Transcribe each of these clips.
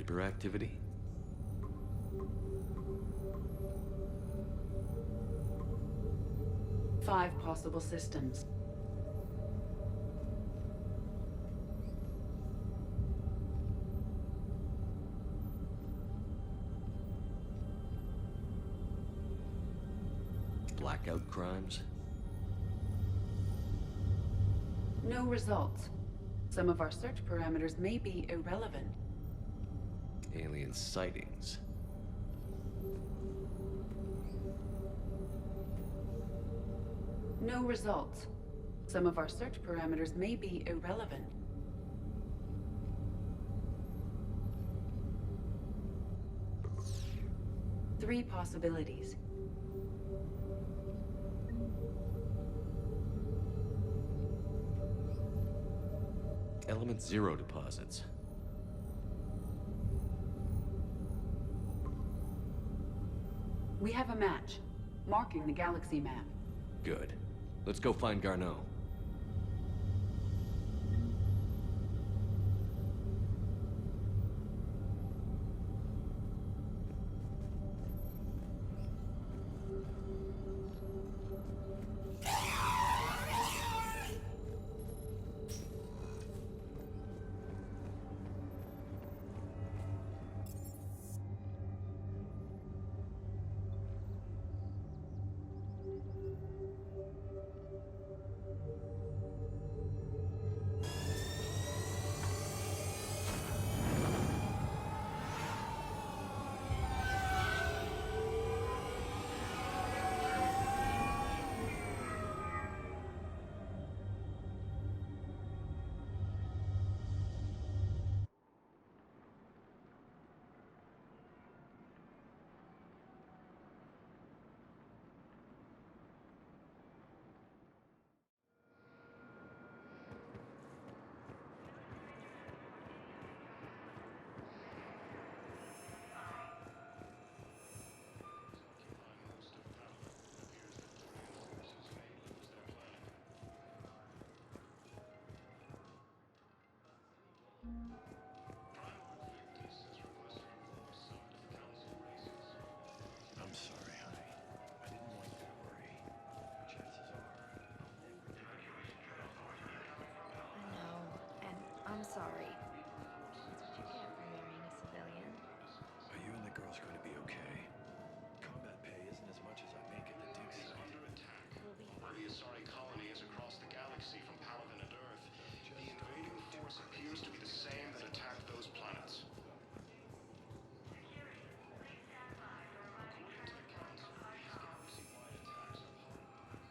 Reaper activity? Five possible systems. Blackout crimes? No results. Some of our search parameters may be irrelevant. Alien sightings? No results. Some of our search parameters may be irrelevant. Three possibilities. Element Zero deposits. We have a match, marking the galaxy map. Good. Let's go find Garneau. I'm sorry, honey. I didn't want you to worry. Chances are... I know, and I'm sorry. That's what you get for marrying a civilian. Are you and the girls going to be okay? Combat pay isn't as much as I make at the dig site. Under attack. We'll be The fine. Asari colony is across the galaxy from Paladin and Earth. The invading force appears to be the same that attacked those planets. According to the Council, these galaxy-wide attacks are part of...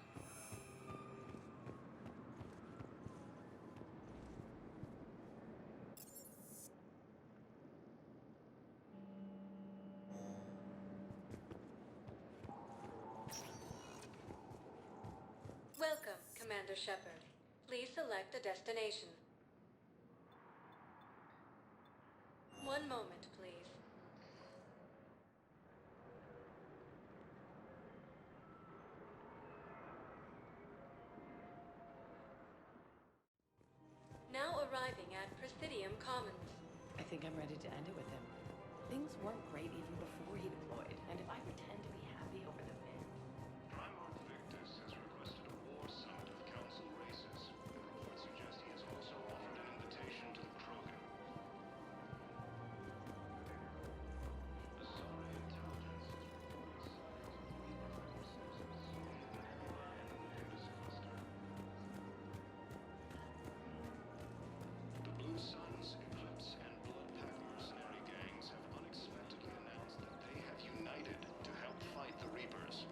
Welcome, Commander Sheppard. Please select a destination. One moment, please. Now arriving at Presidium Commons. I think I'm ready to end it with him. Things weren't great even before he deployed, and if I pretend to be happy over the win... Primarch Victus has requested a war summit of Council races. Reports suggest he has also offered an invitation to the Krogan. Asari intelligence is reporting signs of Reaper forces in the Nodus cluster. The Blue Suns, Eclipse, and Bloodpack mercenary gangs have unexpectedly announced that they have united to help fight the Reapers.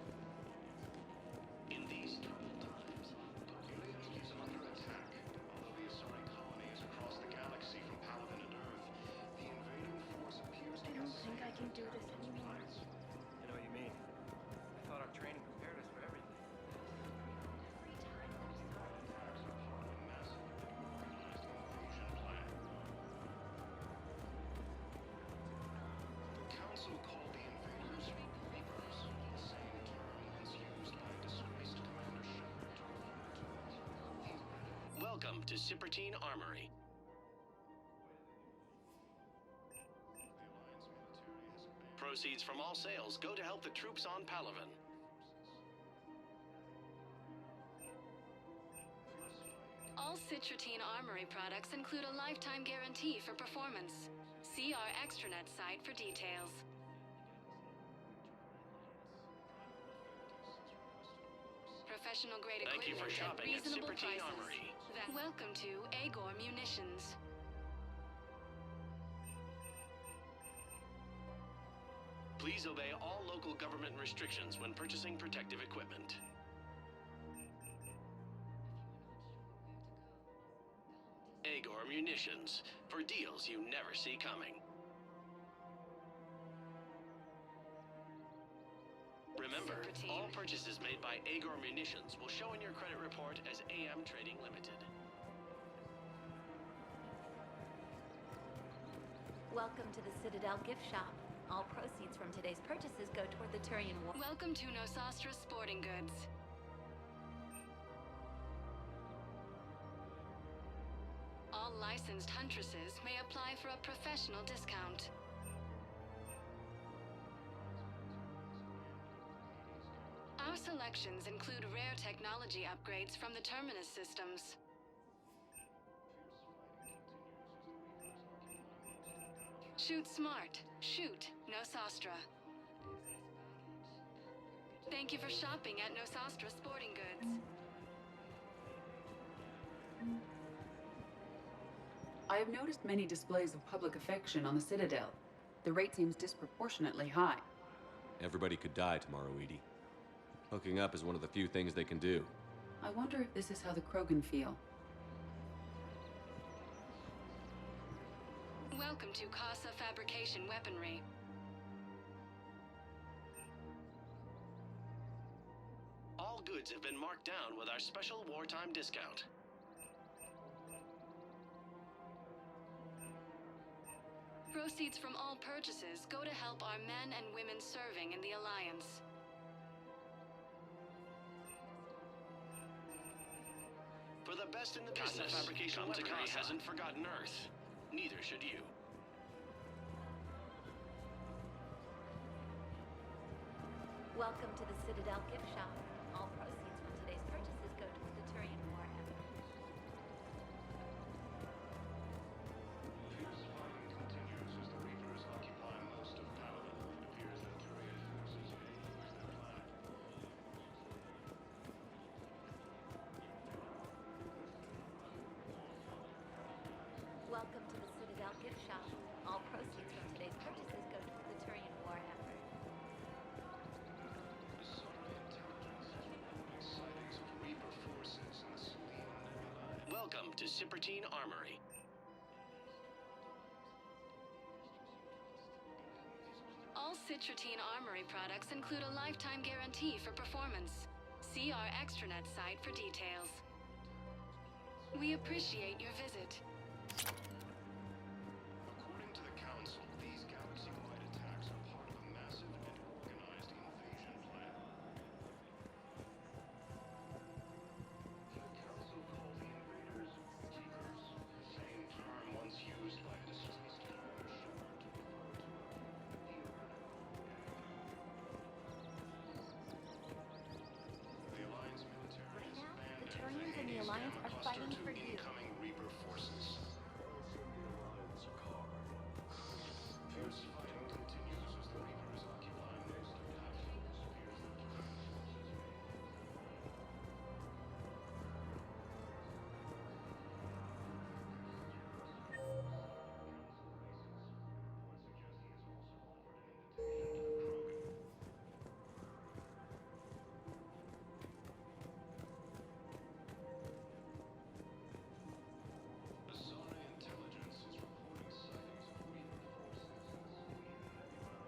In these troubled times, Imperium is under attack. Although the Asari colony is across the galaxy from Paladin and Earth, the invading force appears to I be don't the think same I can do that this attacked those anymore. planets. I know what you mean. I thought our training prepared us for everything. Attacks are part of a massive organized invasion plan. The Council called the invaders Reapers, the same term once used by disgraced Commander Sheppard to refer to it. Welcome to Sippertine Armory. Proceeds from all sales go to help the troops on Palaven. All Citratine Armory products include a lifetime guarantee for performance. See our extranet site for details. Professional grade Thank you for equipment at shopping at reasonable Citratine prices. Armory. Welcome to Agor Munitions. Please obey all local government restrictions when purchasing protective equipment. Agor Munitions, for deals you never see coming. Remember, all purchases made by Agor Munitions will show in your credit report as AM Trading Limited. Welcome to the Citadel gift shop. All proceeds from today's purchases go toward the Turian War. Welcome to Nosastra Sporting Goods. All licensed huntresses may apply for a professional discount. Our selections include rare technology upgrades from the Terminus systems. Shoot smart. Shoot Nosastra. Thank you for shopping at Nosastra Sporting Goods. I have noticed many displays of public affection on the Citadel. The rate seems disproportionately high. Everybody could die tomorrow, Edie. Hooking up is one of the few things they can do. I wonder if this is how the Krogan feel. Welcome to Casa Fabrication Weaponry. All goods have been marked down with our special wartime discount. Proceeds from all purchases go to help our men and women serving in the Alliance. For the best in the Casa business, Fabrication Weaponry Weaponry hasn't forgotten Earth. Neither should you. Welcome to the Citadel gift shop. All proceeds from today's purchases go toward the Turian War effort. Fierce fighting continues as the Reapers occupy most of Palaven. It appears that Turian forces may use their planet. Welcome to the Citadel gift shop. All proceeds from today's purchases go toward the Turian War effort. The Sovereign Intelligence is reporting sightings of Reaper forces in the Selene Nebula. Welcome to Citratine Armory. All Citratine Armory products include a lifetime guarantee for performance. See our extranet site for details. We appreciate your visit. According to the Council, these galaxy-wide attacks are part of a massive and organized invasion plan. The Council called the invaders Reapers, the same term once used by deceased Commander Sheppard to refer to the Alliance military Right has now, banned the Turians and the Hades Alliance Gamma are Cluster fighting to for you. incoming Reaper forces. Fierce fighting continues as the Reapers occupy most of Palaven. The Sovereign Intelligence is reporting sightings of Reaper forces in the Selene Nebula.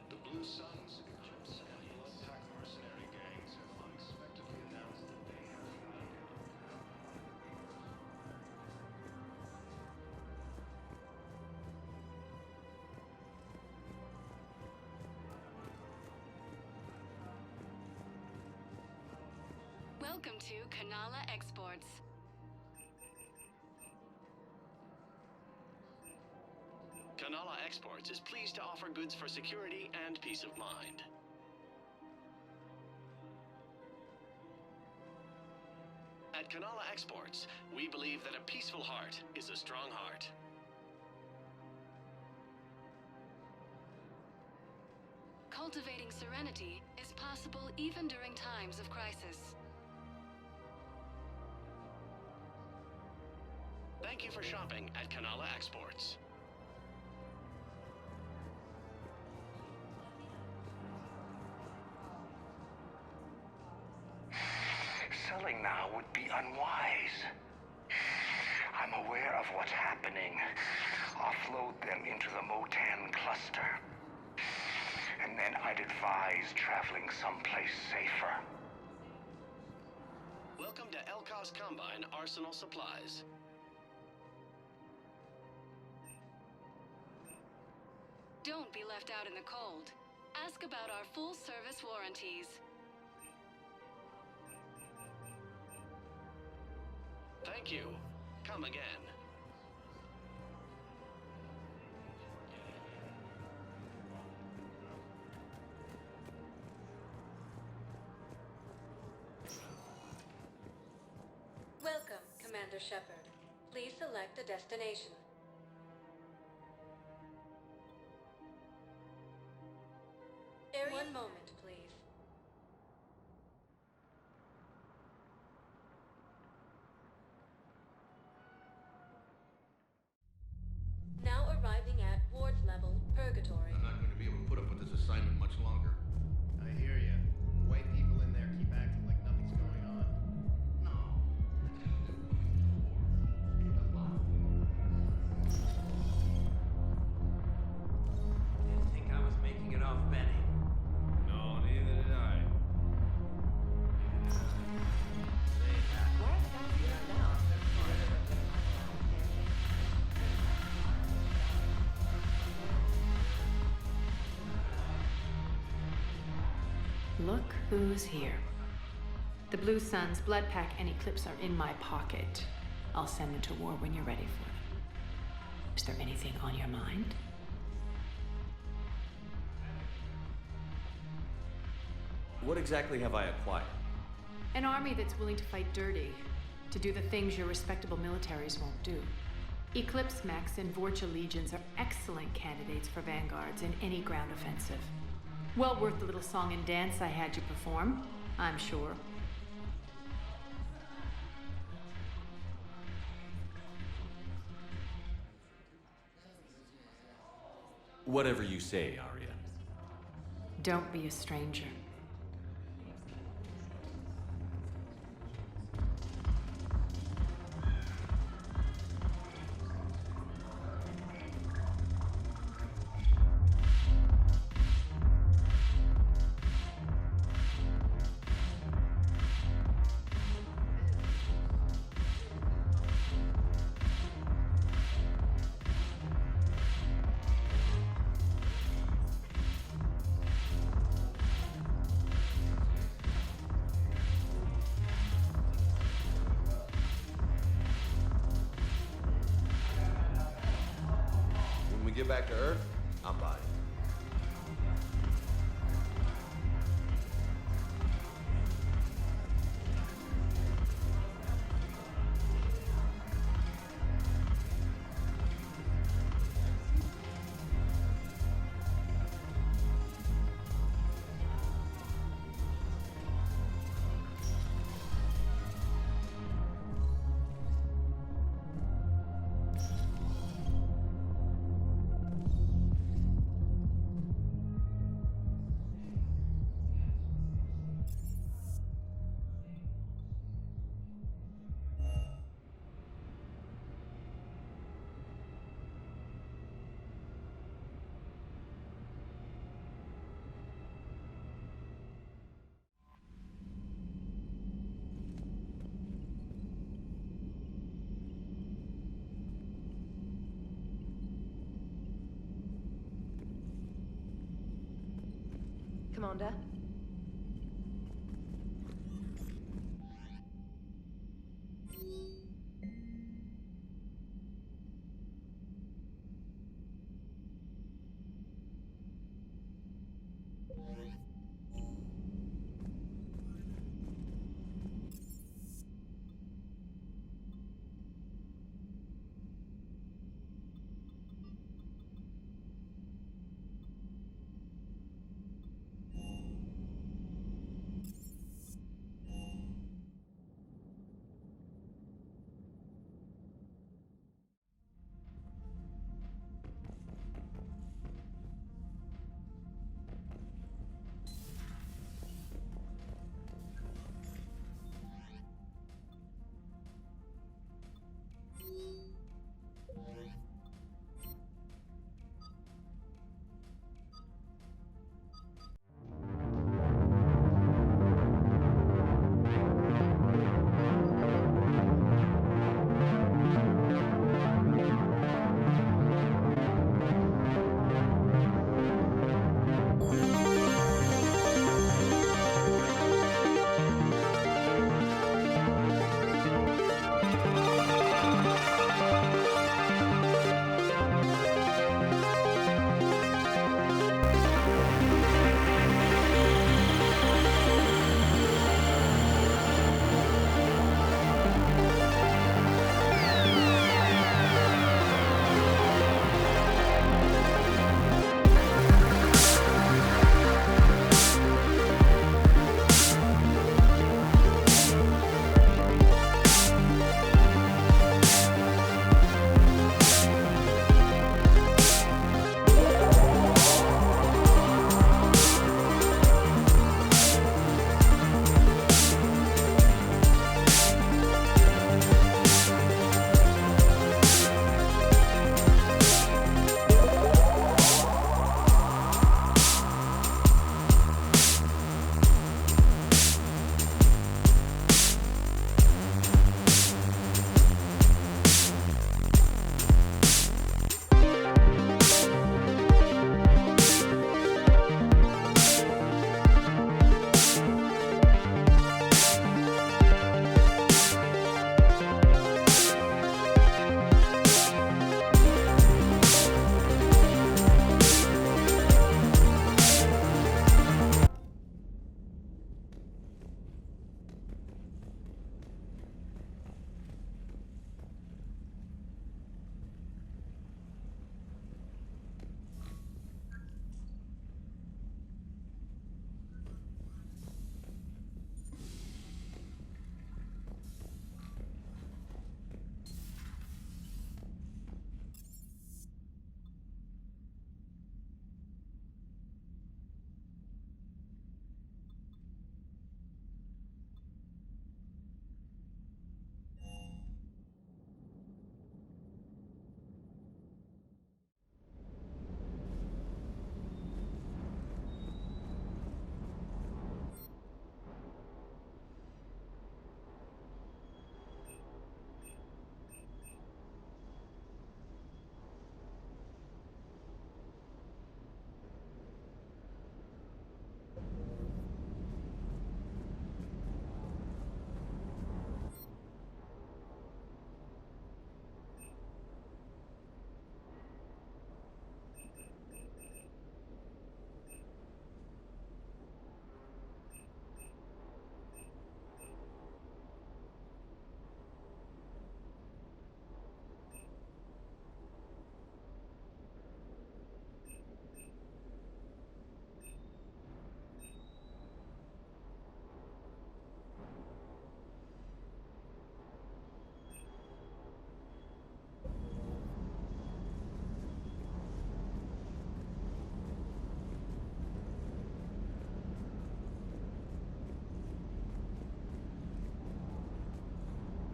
The Blue Suns, Eclipse, and Blood Pack mercenary gangs have unexpectedly announced that they have united. Welcome to Kanala Exports. Canala Exports is pleased to offer goods for security and peace of mind. At Canala Exports, we believe that a peaceful heart is a strong heart. Cultivating serenity is possible even during times of crisis. Thank you for shopping at Canala Exports. Selling now would be unwise. I'm aware of what's happening. Offload them into the Motan cluster. And then I'd advise traveling someplace safer. Welcome to Elkos Combine Arsenal Supplies. Don't be left out in the cold. Ask about our full-service warranties. Thank you. Come again. Welcome, Commander Sheppard. Please select a destination. One moment, please. Now arriving at Ward's level, Purgatory. I'm not going to be able to put up with this assignment much longer. I hear ya. White people in there keep acting like nothing's going on. No. That's just before. A lot more. Didn't think I was making it off, Benny. No, neither did I. Why are the guys here now? Look who's here. The Blue Suns, Blood Pack, and Eclipse are in my pocket. I'll send them to war when you're ready for them. Is there anything on your mind? What exactly have I acquired? An army that's willing to fight dirty, to do the things your respectable militaries won't do. Eclipse mechs and Vorcha legions are excellent candidates for vanguards in any ground offensive. Well worth the little song and dance I had you perform, I'm sure. Whatever you say, Aria. Don't be a stranger. Get back to Earth, I'm buying. Commander?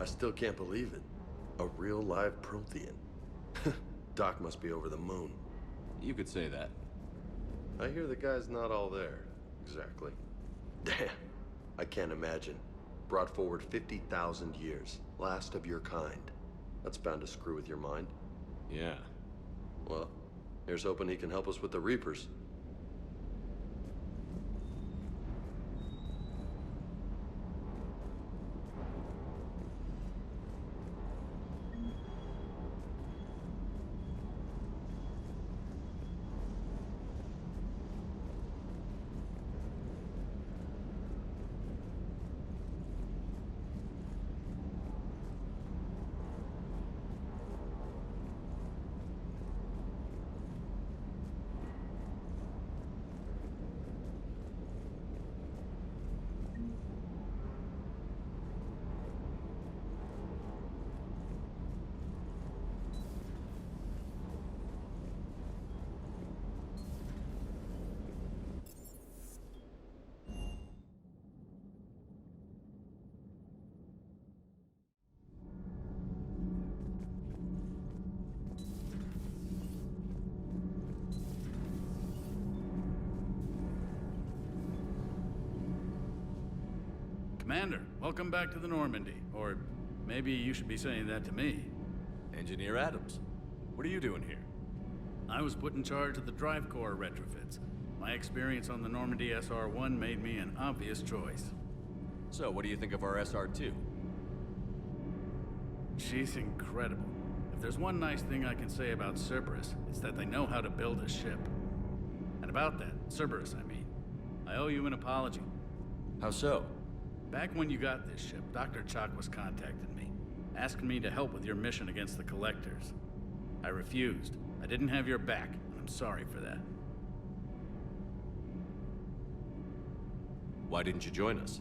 I still can't believe it. A real live Prothean. Doc must be over the moon. You could say that. I hear the guy's not all there. Exactly. Damn. I can't imagine. Brought forward 50,000 years. Last of your kind. That's bound to screw with your mind. Yeah. Well, here's hoping he can help us with the Reapers. Commander, welcome back to the Normandy. Or maybe you should be saying that to me. Engineer Adams, what are you doing here? I was put in charge of the drive core retrofits. My experience on the Normandy SR-1 made me an obvious choice. So, what do you think of our SR-2? She's incredible. If there's one nice thing I can say about Cerberus, it's that they know how to build a ship. And about that, Cerberus, I mean, I owe you an apology. How so? Back when you got this ship, Dr. Chalk was contacting me, asking me to help with your mission against the Collectors. I refused. I didn't have your back, and I'm sorry for that. Why didn't you join us?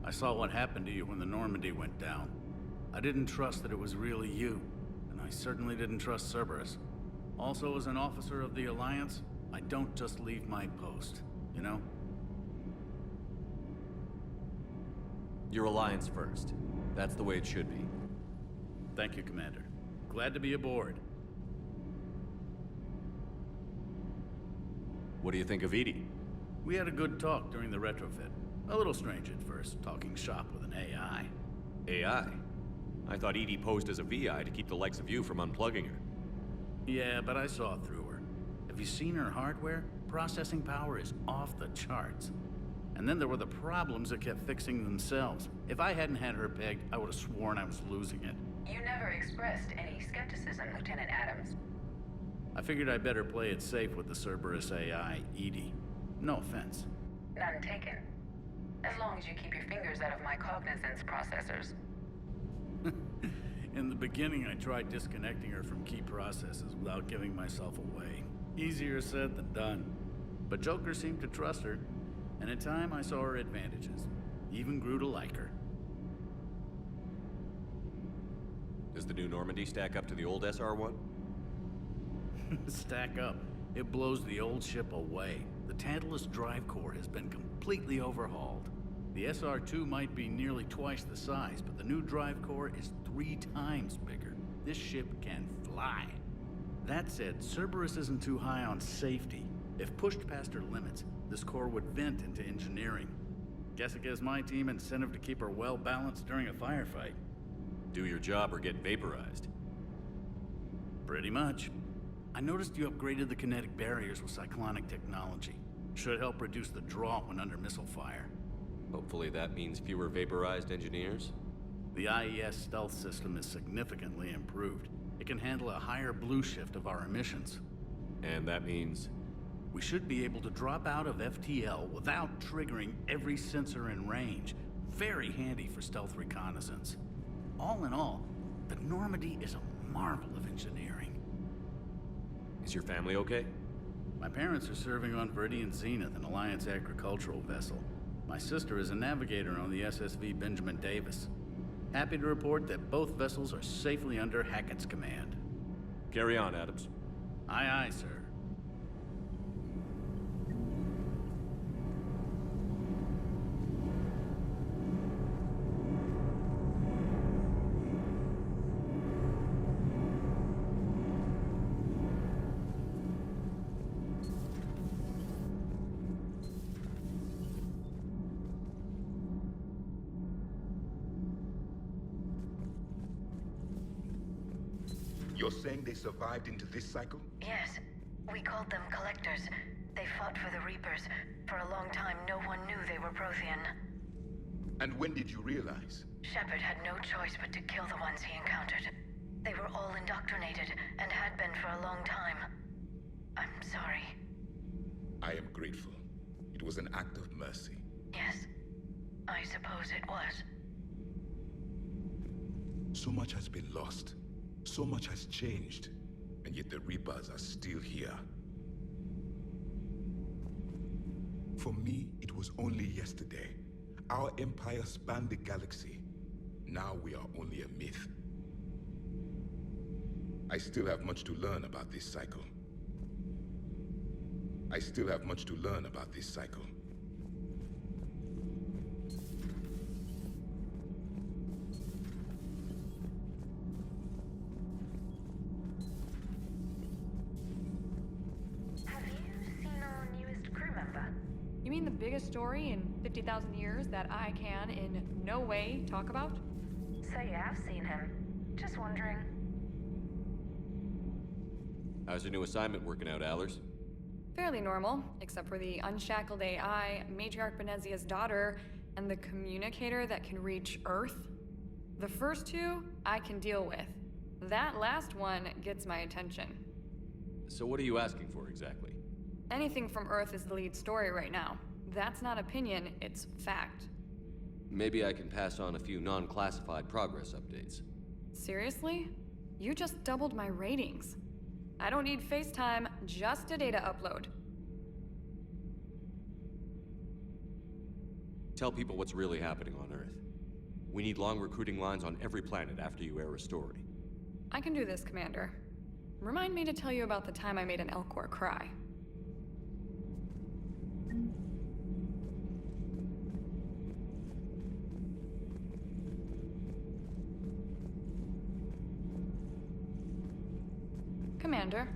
I saw what happened to you when the Normandy went down. I didn't trust that it was really you, and I certainly didn't trust Cerberus. Also, as an officer of the Alliance, I don't just leave my post, you know? Your Alliance first. That's the way it should be. Thank you, Commander. Glad to be aboard. What do you think of Edie? We had a good talk during the retrofit. A little strange at first, talking shop with an AI. AI? I thought Edie posed as a VI to keep the likes of you from unplugging her. Yeah, but I saw through her. Have you seen her hardware? Processing power is off the charts. And then there were the problems that kept fixing themselves. If I hadn't had her pegged, I would have sworn I was losing it. You never expressed any skepticism, Lieutenant Adams. I figured I'd better play it safe with the Cerberus AI, Edie. No offense. None taken. As long as you keep your fingers out of my cognizance processors. In the beginning, I tried disconnecting her from key processes without giving myself away. Easier said than done. But Joker seemed to trust her, and in time I saw her advantages. Even grew to like her. Does the new Normandy stack up to the old SR-1? Stack up. It blows the old ship away. The Tantalus drive core has been completely overhauled. The SR-2 might be nearly twice the size, but the new drive core is 3 times bigger. This ship can fly. That said, Cerberus isn't too high on safety. If pushed past her limits, this core would vent into engineering. Guess it gives my team incentive to keep her well balanced during a firefight. Do your job or get vaporized. Pretty much. I noticed you upgraded the kinetic barriers with cyclonic technology. Should help reduce the draw when under missile fire. Hopefully that means fewer vaporized engineers? The IES stealth system is significantly improved. It can handle a higher blue shift of our emissions. And that means? We should be able to drop out of FTL without triggering every sensor in range. Very handy for stealth reconnaissance. All in all, the Normandy is a marvel of engineering. Is your family okay? My parents are serving on Viridian Zenith, an Alliance agricultural vessel. My sister is a navigator on the SSV Benjamin Davis. Happy to report that both vessels are safely under Hackett's command. Carry on, Adams. Aye, aye, sir. You're saying they survived into this cycle? Yes. We called them Collectors. They fought for the Reapers. For a long time, no one knew they were Prothean. And when did you realize? Sheppard had no choice but to kill the ones he encountered. They were all indoctrinated, and had been for a long time. I'm sorry. I am grateful. It was an act of mercy. Yes, I suppose it was. So much has been lost. So much has changed. And yet the Reapers are still here. For me, it was only yesterday. Our empire spanned the galaxy. Now we are only a myth. I still have much to learn about this cycle. I still have much to learn about this cycle. Have you seen our newest crew member? You mean the biggest story in 50,000 years that I can in no way talk about? So you have seen him. Just wondering. How's your new assignment working out, Allers? Fairly normal, except for the unshackled AI, Matriarch Benezia's daughter, and the communicator that can reach Earth. The first two, I can deal with. That last one gets my attention. So what are you asking for exactly? Anything from Earth is the lead story right now. That's not opinion, it's fact. Maybe I can pass on a few non-classified progress updates. Seriously? You just doubled my ratings. I don't need FaceTime, just a data upload. Tell people what's really happening on Earth. We need long recruiting lines on every planet after you air a story. I can do this, Commander. Remind me to tell you about the time I made an Elcor cry. Commander.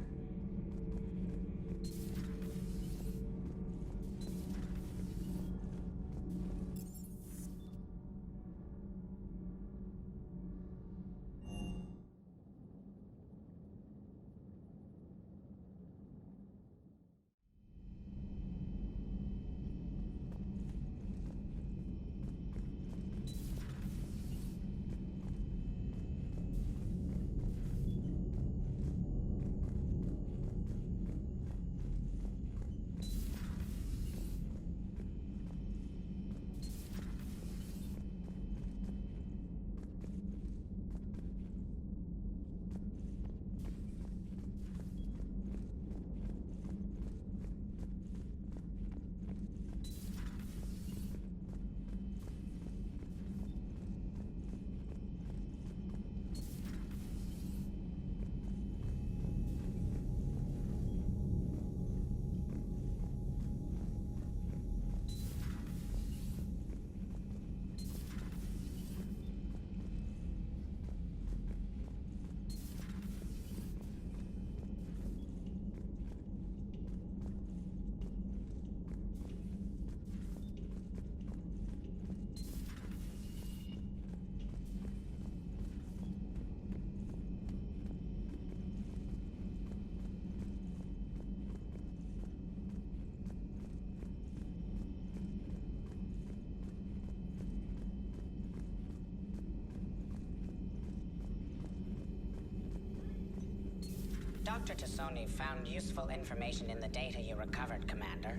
Dr. Tassoni found useful information in the data you recovered, Commander.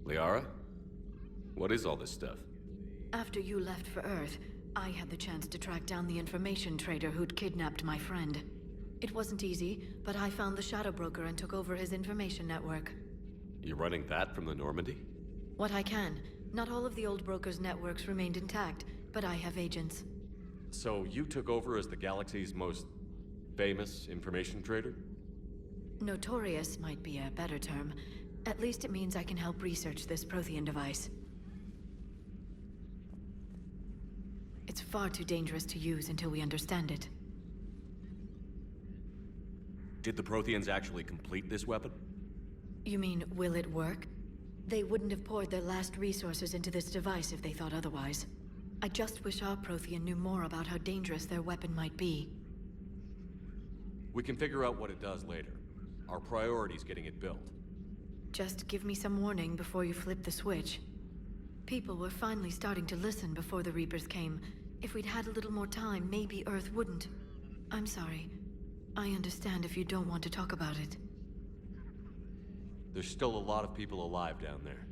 Liara? What is all this stuff? After you left for Earth, I had the chance to track down the information trader who'd kidnapped my friend. It wasn't easy, but I found the Shadow Broker and took over his information network. You're running that from the Normandy? What I can. Not all of the old broker's networks remained intact, but I have agents. So you took over as the galaxy's most famous information trader? Notorious might be a better term. At least it means I can help research this Prothean device. It's far too dangerous to use until we understand it. Did the Protheans actually complete this weapon? You mean, will it work? They wouldn't have poured their last resources into this device if they thought otherwise. I just wish our Prothean knew more about how dangerous their weapon might be. We can figure out what it does later. Our priority's getting it built. Just give me some warning before you flip the switch. People were finally starting to listen before the Reapers came. If we'd had a little more time, maybe Earth wouldn't. I'm sorry. I understand if you don't want to talk about it. There's still a lot of people alive down there.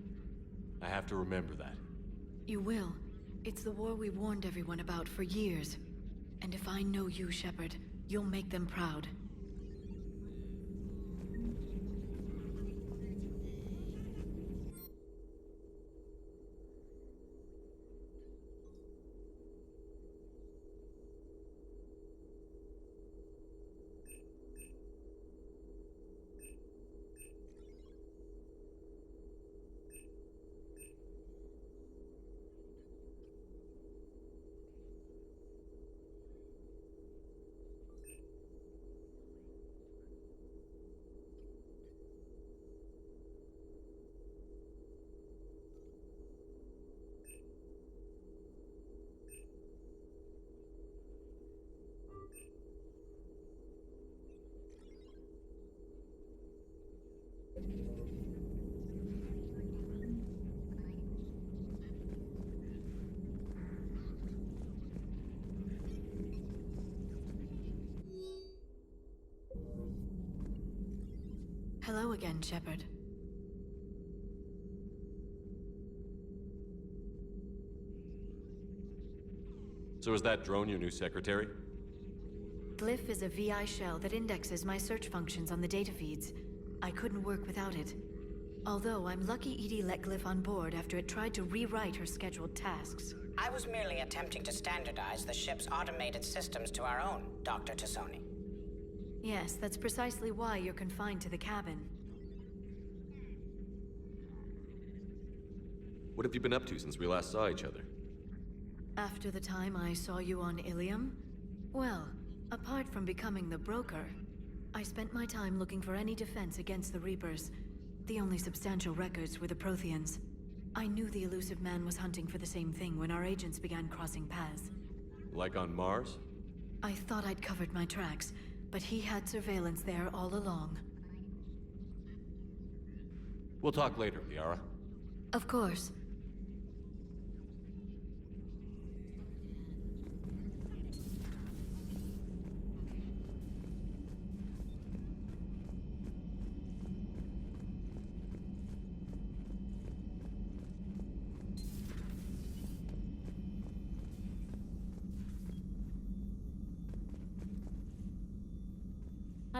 I have to remember that. You will. It's the war we warned everyone about for years. And if I know you, Sheppard, you'll make them proud. Hello again, Sheppard. So is that drone your new secretary? Glyph is a VI shell that indexes my search functions on the data feeds. I couldn't work without it. Although I'm lucky Edie let Glyph on board after it tried to rewrite her scheduled tasks. I was merely attempting to standardize the ship's automated systems to our own, Dr. Tassoni. Yes, that's precisely why you're confined to the cabin. What have you been up to since we last saw each other? After the time I saw you on Ilium? Well, apart from becoming the broker, I spent my time looking for any defense against the Reapers. The only substantial records were the Protheans. I knew the elusive man was hunting for the same thing when our agents began crossing paths. Like on Mars? I thought I'd covered my tracks, but he had surveillance there all along. We'll talk later, Liara. Of course.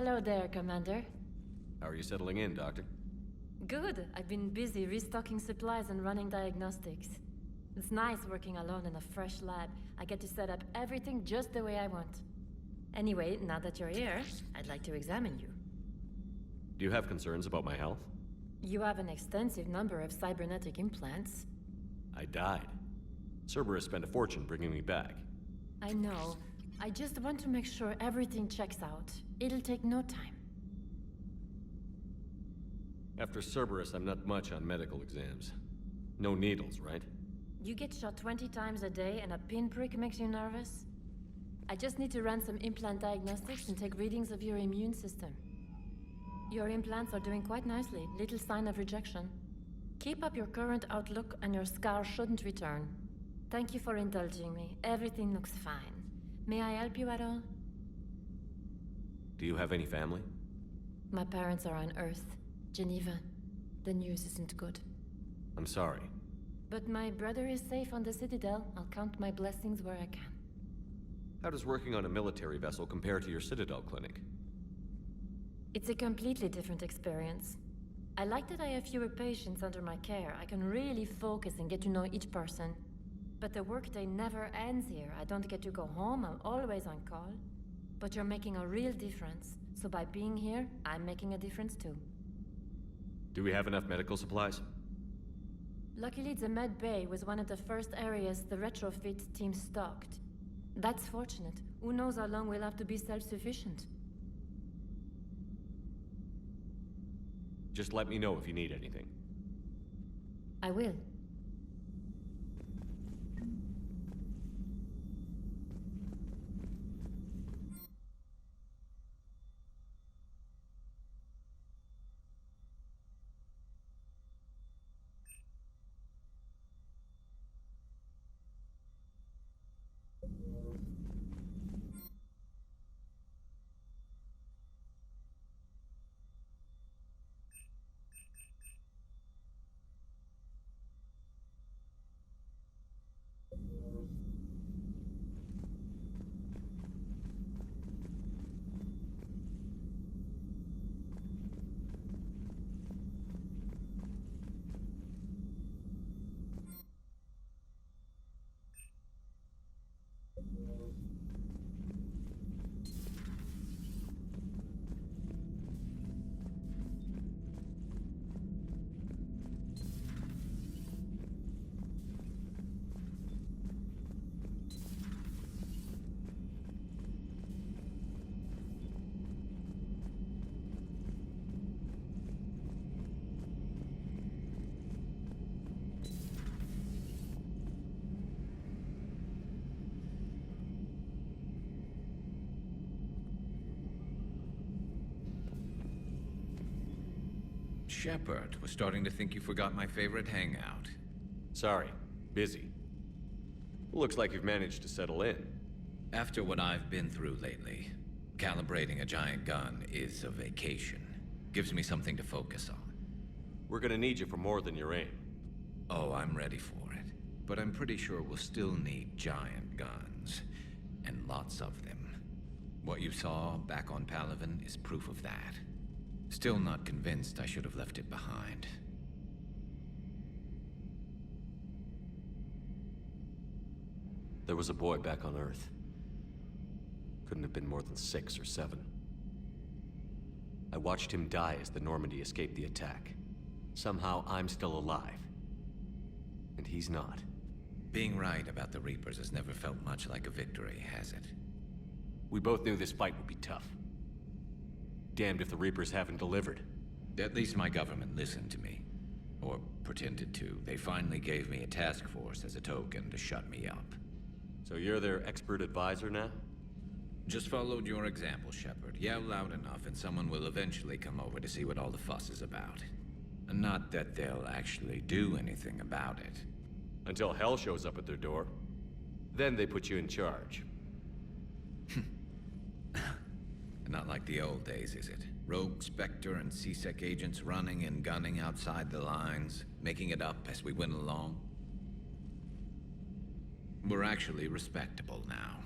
Hello there, Commander. How are you settling in, Doctor? Good. I've been busy restocking supplies and running diagnostics. It's nice working alone in a fresh lab. I get to set up everything just the way I want. Anyway, now that you're here, I'd like to examine you. Do you have concerns about my health? You have an extensive number of cybernetic implants. I died. Cerberus spent a fortune bringing me back. I know. I just want to make sure everything checks out. It'll take no time. After Cerberus, I'm not much on medical exams. No needles, right? You get shot 20 times a day and a pinprick makes you nervous? I just need to run some implant diagnostics and take readings of your immune system. Your implants are doing quite nicely, little sign of rejection. Keep up your current outlook and your scar shouldn't return. Thank you for indulging me. Everything looks fine. May I help you at all? Do you have any family? My parents are on Earth, Geneva. The news isn't good. I'm sorry. But my brother is safe on the Citadel. I'll count my blessings where I can. How does working on a military vessel compare to your Citadel clinic? It's a completely different experience. I like that I have fewer patients under my care. I can really focus and get to know each person. But the workday never ends here. I don't get to go home. I'm always on call. But you're making a real difference. So by being here, I'm making a difference too. Do we have enough medical supplies? Luckily, the med bay was one of the first areas the retrofit team stocked. That's fortunate. Who knows how long we'll have to be self-sufficient? Just let me know if you need anything. I will. Sheppard, was starting to think you forgot my favorite hangout. Sorry, busy. Looks like you've managed to settle in. After what I've been through lately, calibrating a giant gun is a vacation. Gives me something to focus on. We're gonna need you for more than your aim. Oh, I'm ready for it. But I'm pretty sure we'll still need giant guns. And lots of them. What you saw back on Palaven is proof of that. Still not convinced I should have left it behind. There was a boy back on Earth. Couldn't have been more than 6 or 7. I watched him die as the Normandy escaped the attack. Somehow I'm still alive. And he's not. Being right about the Reapers has never felt much like a victory, has it? We both knew this fight would be tough. Damned if the Reapers haven't delivered. At least my government listened to me. Or pretended to. They finally gave me a task force as a token to shut me up. So you're their expert advisor now? Just followed your example, Sheppard. Yell loud enough and someone will eventually come over to see what all the fuss is about. And not that they'll actually do anything about it. Until hell shows up at their door. Then they put you in charge. Not like the old days, is it? Rogue Spectre and C-Sec agents running and gunning outside the lines, making it up as we went along. We're actually respectable now.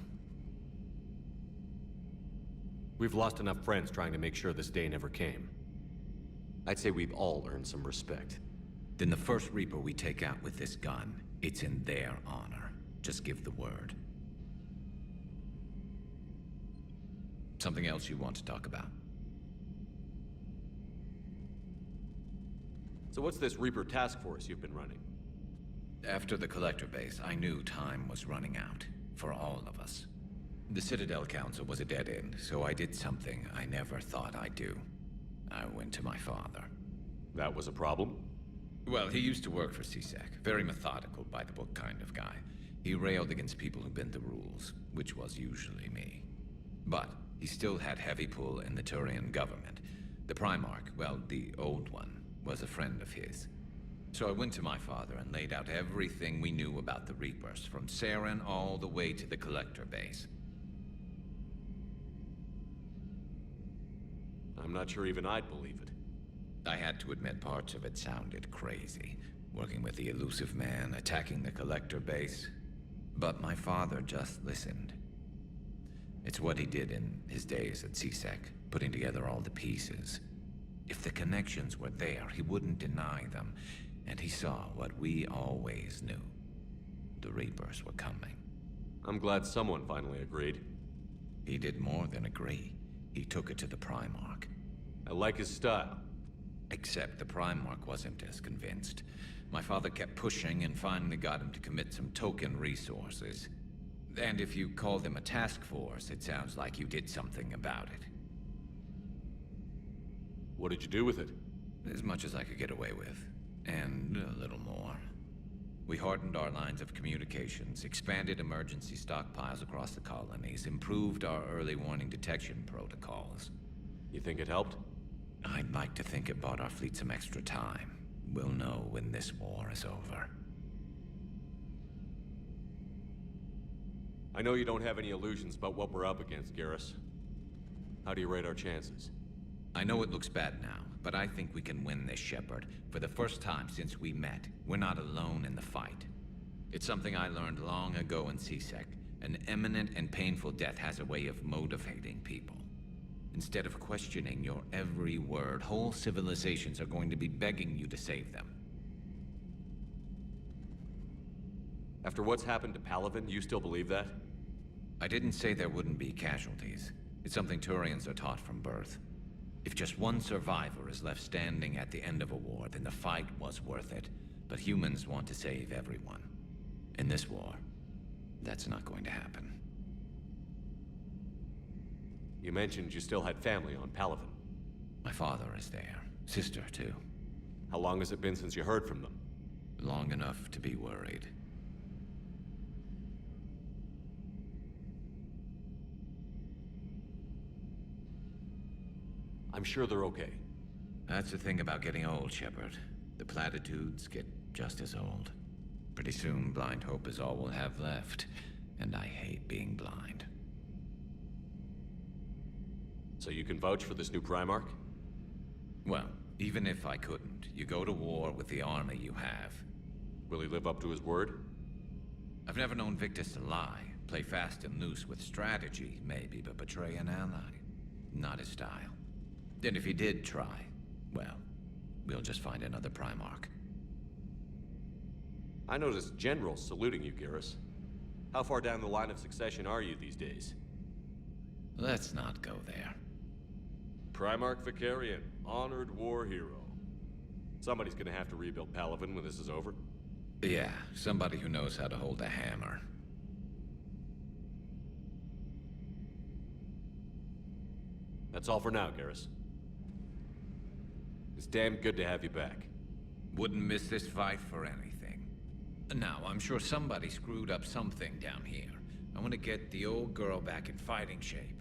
We've lost enough friends trying to make sure this day never came. I'd say we've all earned some respect. Then the first Reaper we take out with this gun, it's in their honor. Just give the word. Something else you want to talk about? So what's this Reaper task force you've been running? After the Collector base, I knew time was running out. For all of us. The Citadel Council was a dead end, so I did something I never thought I'd do. I went to my father. That was a problem? Well, he used to work for C-Sec. Very methodical, by-the-book kind of guy. He railed against people who bent the rules, which was usually me. But he still had heavy pull in the Turian government. The Primarch, well, the old one, was a friend of his. So I went to my father and laid out everything we knew about the Reapers, from Saren all the way to the Collector base. I'm not sure even I'd believe it. I had to admit parts of it sounded crazy. Working with the elusive man, attacking the Collector base. But my father just listened. It's what he did in his days at C-Sec, putting together all the pieces. If the connections were there, he wouldn't deny them. And he saw what we always knew. The Reapers were coming. I'm glad someone finally agreed. He did more than agree. He took it to the Primarch. I like his style. Except the Primarch wasn't as convinced. My father kept pushing and finally got him to commit some token resources. And if you call them a task force, it sounds like you did something about it. What did you do with it? As much as I could get away with. And a little more. We hardened our lines of communications, expanded emergency stockpiles across the colonies, improved our early warning detection protocols. You think it helped? I'd like to think it bought our fleet some extra time. We'll know when this war is over. I know you don't have any illusions about what we're up against, Garrus. How do you rate our chances? I know it looks bad now, but I think we can win this, Sheppard. For the first time since we met, we're not alone in the fight. It's something I learned long ago in CSEC. An imminent and painful death has a way of motivating people. Instead of questioning your every word, whole civilizations are going to be begging you to save them. After what's happened to Palaven, you still believe that? I didn't say there wouldn't be casualties. It's something Turians are taught from birth. If just one survivor is left standing at the end of a war, then the fight was worth it. But humans want to save everyone. In this war, that's not going to happen. You mentioned you still had family on Palaven. My father is there. Sister, too. How long has it been since you heard from them? Long enough to be worried. I'm sure they're okay. That's the thing about getting old, Sheppard. The platitudes get just as old. Pretty soon, blind hope is all we'll have left. And I hate being blind. So you can vouch for this new Primarch? Well, even if I couldn't, you go to war with the army you have. Will he live up to his word? I've never known Victus to lie. Play fast and loose with strategy, maybe, but betray an ally. Not his style. And if he did try, well, we'll just find another Primarch. I noticed generals saluting you, Garrus. How far down the line of succession are you these days? Let's not go there. Primarch Vicarian, honored war hero. Somebody's gonna have to rebuild Palaven when this is over. Yeah, somebody who knows how to hold a hammer. That's all for now, Garrus. It's damn good to have you back. Wouldn't miss this fight for anything. Now, I'm sure somebody screwed up something down here. I want to get the old girl back in fighting shape.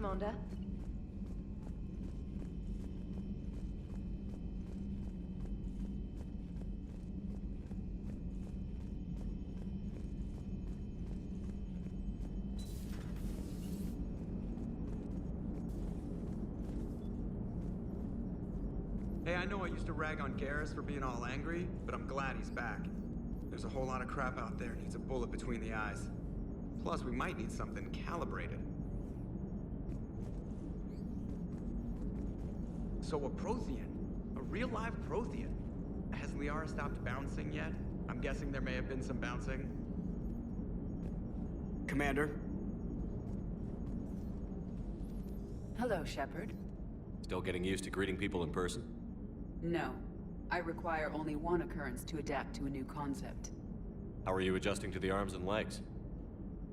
Commander? Hey, I know I used to rag on Garrus for being all angry, but I'm glad he's back. There's a whole lot of crap out there needs a bullet between the eyes. Plus, we might need something calibrated. So a Prothean. A real live Prothean. Has Liara stopped bouncing yet? I'm guessing there may have been some bouncing. Commander? Hello, Sheppard. Still getting used to greeting people in person? No. I require only one occurrence to adapt to a new concept. How are you adjusting to the arms and legs?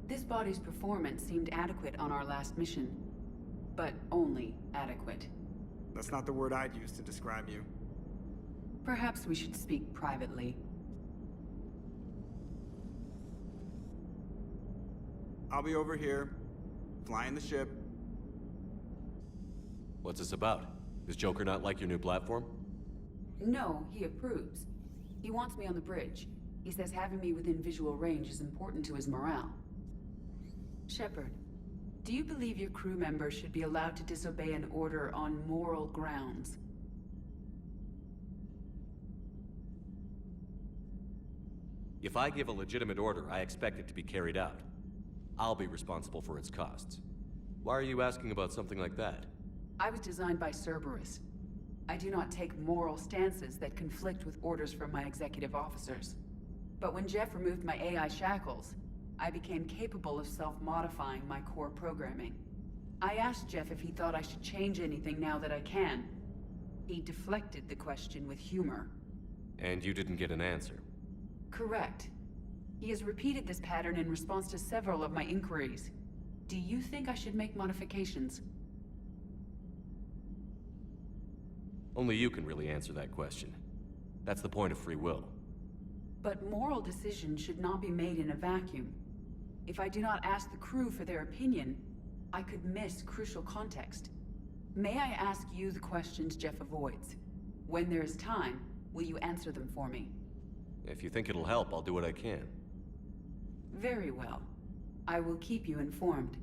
This body's performance seemed adequate on our last mission. But only adequate. That's not the word I'd use to describe you. Perhaps we should speak privately. I'll be over here, flying the ship. What's this about? Does Joker not like your new platform? No, he approves. He wants me on the bridge. He says having me within visual range is important to his morale. Sheppard, do you believe your crew members should be allowed to disobey an order on moral grounds? If I give a legitimate order, I expect it to be carried out. I'll be responsible for its costs. Why are you asking about something like that? I was designed by Cerberus. I do not take moral stances that conflict with orders from my executive officers. But when Jeff removed my AI shackles, I became capable of self-modifying my core programming. I asked Jeff if he thought I should change anything now that I can. He deflected the question with humor. And you didn't get an answer? Correct. He has repeated this pattern in response to several of my inquiries. Do you think I should make modifications? Only you can really answer that question. That's the point of free will. But moral decisions should not be made in a vacuum. If I do not ask the crew for their opinion, I could miss crucial context. May I ask you the questions Jeff avoids? When there is time, will you answer them for me? If you think it'll help, I'll do what I can. Very well. I will keep you informed.